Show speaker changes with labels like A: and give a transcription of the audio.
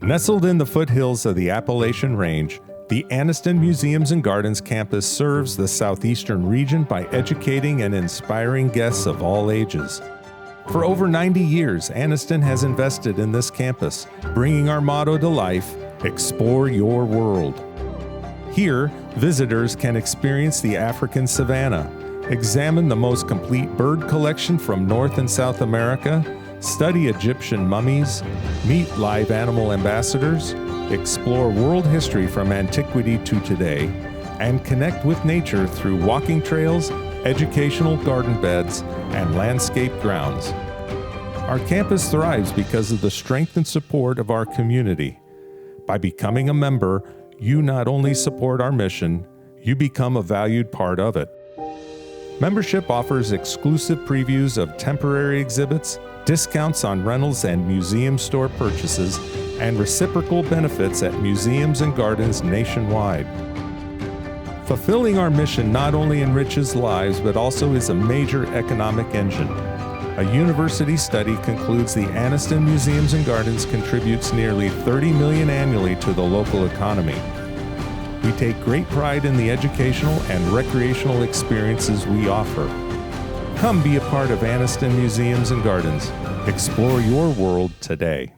A: Nestled in the foothills of the Appalachian Range, the Anniston Museums and Gardens campus serves the southeastern region by educating and inspiring guests of all ages. For over 90 years, Anniston has invested in this campus, bringing our motto to life, explore your world. Here, visitors can experience the African savanna, examine the most complete bird collection from North and South America, study Egyptian mummies, meet live animal ambassadors, explore world history from antiquity to today, and connect with nature through walking trails, educational garden beds, and landscape grounds. Our campus thrives because of the strength and support of our community. By becoming a member, you not only support our mission, you become a valued part of it. Membership offers exclusive previews of temporary exhibits, discounts on rentals and museum store purchases, and reciprocal benefits at museums and gardens nationwide. Fulfilling our mission not only enriches lives, but also is a major economic engine. A university study concludes the Anniston Museums and Gardens contributes nearly $30 million annually to the local economy. We take great pride in the educational and recreational experiences we offer. Come be a part of Anniston Museums and Gardens. Explore your world today.